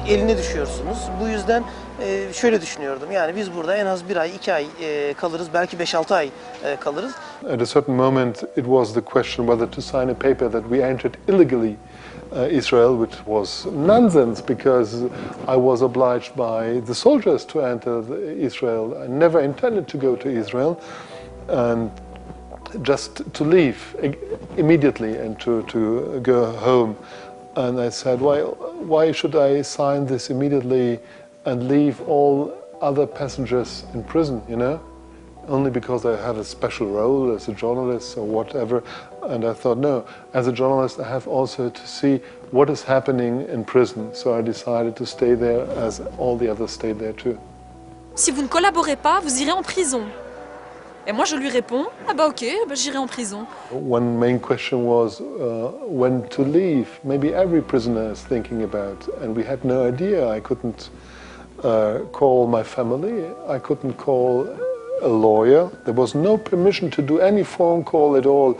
Eline düşüyorsunuz. Bu yüzden şöyle düşünüyordum. Yani biz burada en az 1 ay, 2 ay kalırız. Belki 5-6 ay kalırız. At a certain moment it was the question whether to sign a paper that we entered illegally Israel, which was nonsense because I was obliged by the soldiers to enter Israel. I never intended to go to Israel and just to leave immediately and to go home. And I said, why should I sign this immediately and leave all other passengers in prison, you know? Only because I have a special role as a journalist or whatever. And I thought, no, as a journalist I have also to see what is happening in prison. So I decided to stay there as all the others stayed there too. Si vous ne collaborez pas, vous irez en prison. Et moi je lui réponds, ah bah ok, bah j'irai en prison. One main question was when to leave. Maybe every prisoner is thinking about, and we had no idea. I couldn't call my family, I couldn't call a lawyer. There was no permission to do any phone call at all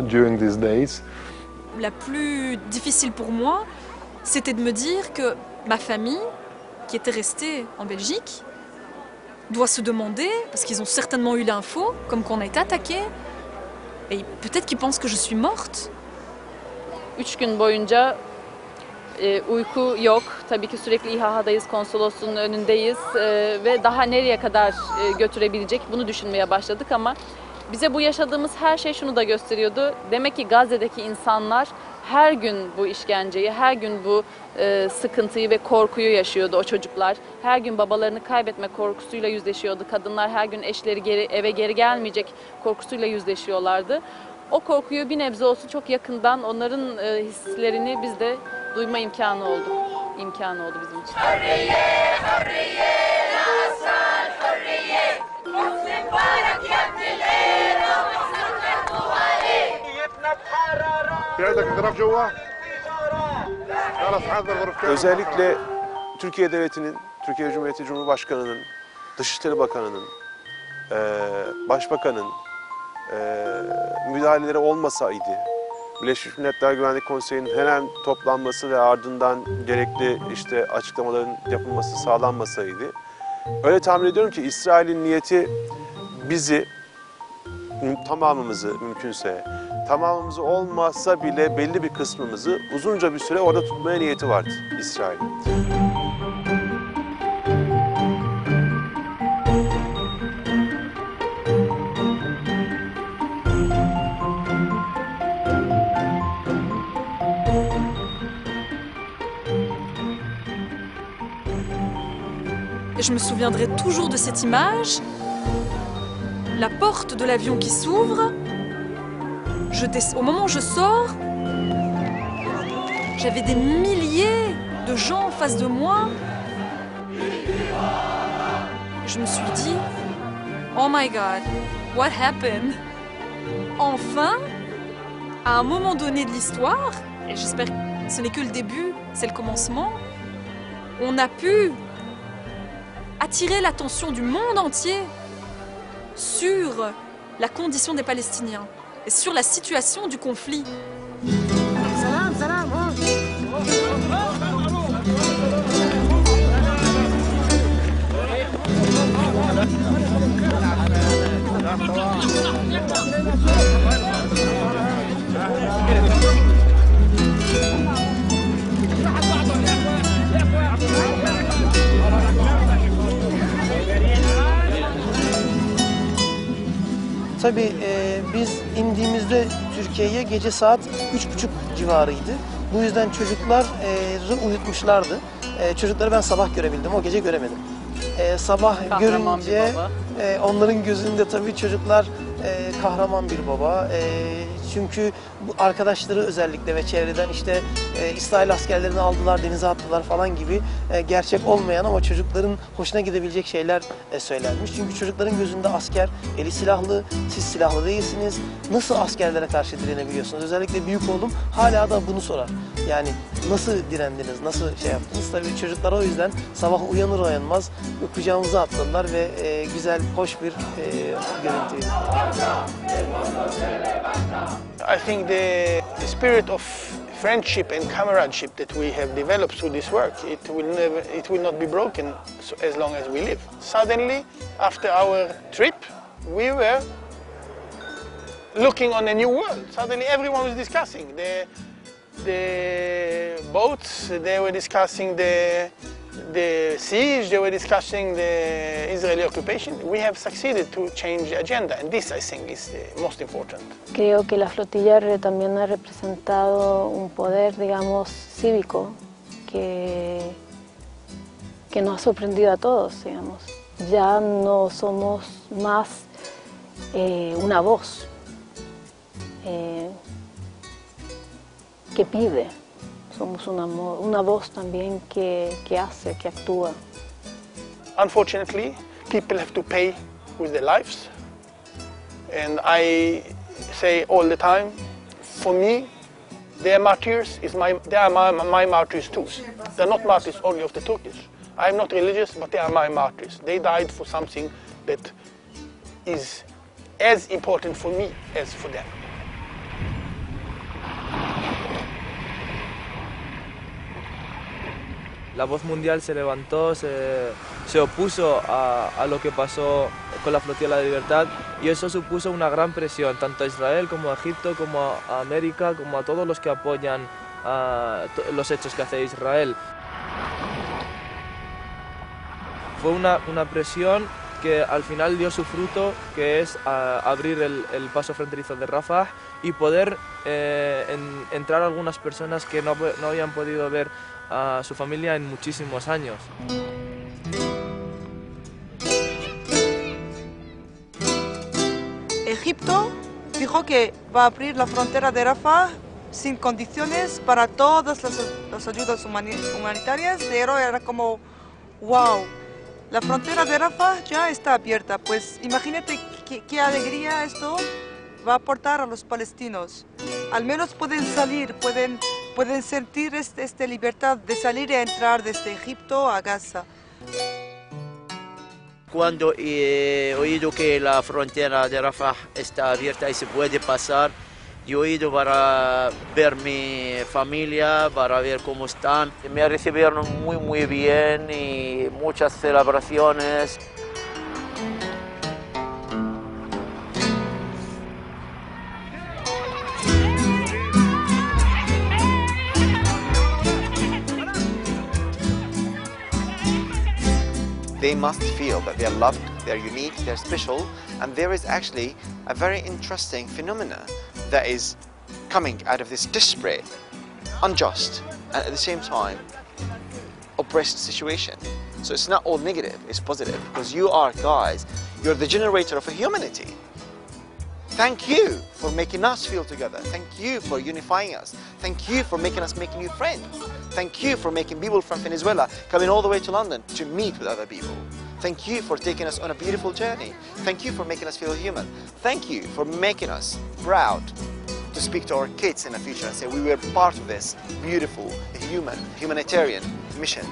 during these days. La plus difficile pour moi, c'était de me dire que ma famille, qui était restée en Belgique, doit se demander, parce qu'ils ont certainement eu l'info, comme qu'on a été attaqué, et peut-être qu'ils pensent que je suis morte. 3 gün boyunca uyku yok. Tabii ki sürekli İHA'dayız, konsolosluğun önündeyiz ve daha nereye kadar götürebilecek bunu düşünmeye başladık ama bize bu yaşadığımız her şey şunu da gösteriyordu. Demek ki Gazze'deki insanlar her gün bu işkenceyi, her gün bu sıkıntıyı ve korkuyu yaşıyordu o çocuklar. Her gün babalarını kaybetme korkusuyla yüzleşiyordu. Kadınlar her gün eşleri eve geri gelmeyecek korkusuyla yüzleşiyorlardı. O korkuyu bir nebze olsun çok yakından onların hislerini biz de duyma imkanı oldu bizim için. Özellikle Türkiye Devleti'nin, Türkiye Cumhuriyeti Cumhurbaşkanı'nın, Dışişleri Bakanı'nın, Başbakan'ın müdahaleleri olmasaydı, Birleşmiş Milletler Güvenlik Konseyi'nin hemen toplanması ve ardından gerekli açıklamaların yapılması sağlanmasaydı, öyle tahmin ediyorum ki İsrail'in niyeti bizi, tamamımızı mümkünse, tamamımızı olmasa bile belli bir kısmımızı uzunca bir süre orada tutmaya niyeti vardı İsrail'in. Et je me souviendrai toujours de cette image, la porte de l'avion qui s'ouvre, au moment où je sors, j'avais des milliers de gens en face de moi. Je me suis dit, oh my God, what happened? Enfin, à un moment donné de l'histoire, et j'espère que ce n'est que le début, c'est le commencement, on a pu attirer l'attention du monde entier sur la condition des Palestiniens et sur la situation du conflit. Tabii biz indiğimizde Türkiye'ye gece saat 3:30 civarıydı. Bu yüzden çocukları uyutmuşlardı. Çocukları ben sabah görebildim, o gece göremedim. Sabah Kahraman görünce bir baba. onların gözünde tabii çocuklar kahraman bir baba. Çünkü bu arkadaşları özellikle ve çevreden işte İsrail askerlerini aldılar, denize attılar falan gibi gerçek olmayan ama çocukların hoşuna gidebilecek şeyler söylenmiş. Çünkü çocukların gözünde asker eli silahlı, siz silahlı değilsiniz. Nasıl askerlere karşı direnebiliyorsunuz? Özellikle büyük oğlum hala da bunu sorar. Yani nasıl direndiniz, nasıl şey yaptınız? Tabii çocuklar o yüzden sabah uyanır uyanmaz kucağımıza atladılar ve güzel, hoş bir görüntüydü. I think the spirit of friendship and comradeship that we have developed through this work, it will not be broken as long as we live. Suddenly, after our trip, we were looking on a new world. Suddenly everyone was discussing the boats, they were discussing the siege, they were discussing the Israeli occupation. We have succeeded to change the agenda, and this, I think, is the most important. Creo que la flotilla también ha representado un poder, digamos, cívico que nos ha sorprendido a todos, digamos. Ya no somos más una voz que pide. Somos una voz también que hace, que actúa. Unfortunately, people have to pay with their lives. And I say all the time, for me, their martyrs they are my martyrs too. They're not martyrs only of the Turkish. I'm not religious, but they are my martyrs. They died for something that is as important for me as for them. La voz mundial se levantó, se opuso a lo que pasó con la Flotilla de Libertad y eso supuso una gran presión tanto a Israel como a Egipto, como a América, como a todos los que apoyan los hechos que hace Israel. Fue una presión que al final dio su fruto, que es abrir el paso fronterizo de Rafah y poder entrar algunas personas que no habían podido ver a su familia en muchísimos años. Egipto dijo que va a abrir la frontera de Rafah sin condiciones para todas las ayudas humanitarias, pero era como, wow, la frontera de Rafah ya está abierta. Pues imagínate qué alegría esto va a aportar a los palestinos. Al menos pueden salir, pueden sentir esta libertad de salir y entrar desde Egipto a Gaza. Cuando he oído que la frontera de Rafah está abierta y se puede pasar, yo he ido para ver mi familia, para ver cómo están. Me recibieron muy bien y muchas celebraciones. They must feel that they're loved, they're unique, they're special, and there is actually a very interesting phenomena that is coming out of this desperate, unjust, and at the same time, oppressed situation. So it's not all negative, it's positive, because you are, guys, you're the generator of a humanity. Thank you for making us feel together. Thank you for unifying us. Thank you for making us make new friends. Thank you for making people from Venezuela coming all the way to London to meet with other people. Thank you for taking us on a beautiful journey. Thank you for making us feel human. Thank you for making us proud to speak to our kids in the future and say we were part of this beautiful, humanitarian mission.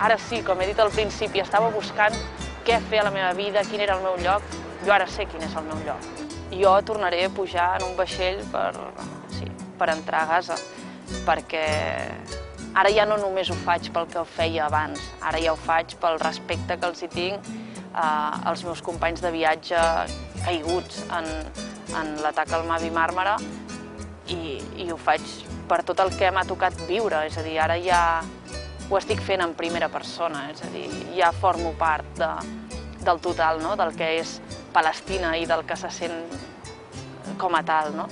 Ara sí, com he dit al principi, estava buscant què fer a la meva vida, quin era el meu lloc. Jo ara sé quin és el meu lloc. Jo tornaré a pujar en un vaixell per entrar a Gaza, perquè ara ja no només ho faig pel que ho feia abans, ara ja ho faig pel respecte que els hi tinc als meus companys de viatge caiguts en l'atac al Mavi Marmara i ho faig per tot el que m'ha tocat viure, és a dir, ara ja ho estic fent en primera persona, és a dir, ja formo part del total, no? Del que és Palestina y del que se sent com a tal, ¿no?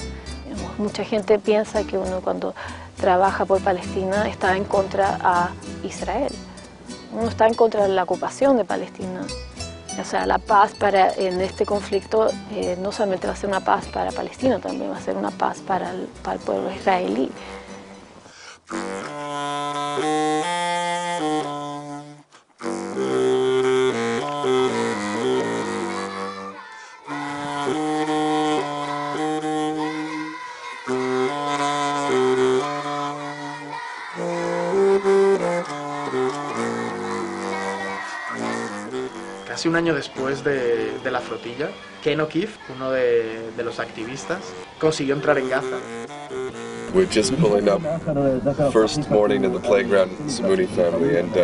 Mucha gente piensa que uno cuando trabaja por Palestina está en contra a Israel. Uno está en contra de la ocupación de Palestina. O sea, la paz en este conflicto no solamente va a ser una paz para Palestina, también va a ser una paz para el pueblo israelí. Casi un año después de la flotilla, Ken O'Keefe, uno de los activistas, consiguió entrar en Gaza. We're just pulling up, first morning in the playground with the Samudi family, and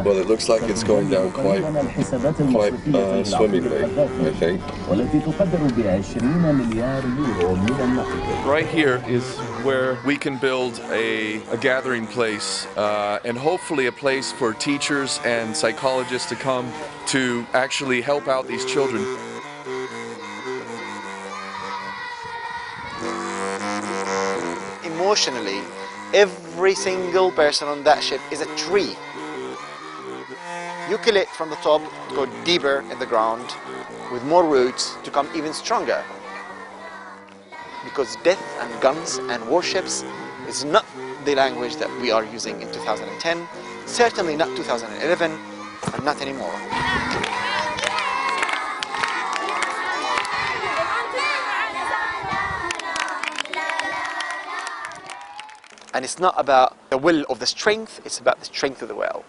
well, it looks like it's going down quite swimmingly, I think. Right here is where we can build a gathering place and hopefully a place for teachers and psychologists to come to actually help out these children. Emotionally, every single person on that ship is a tree. You kill it from the top, go deeper in the ground, with more roots to come even stronger. Because death and guns and warships is not the language that we are using in 2010, certainly not 2011, and not anymore. And it's not about the will of the strength, it's about the strength of the will.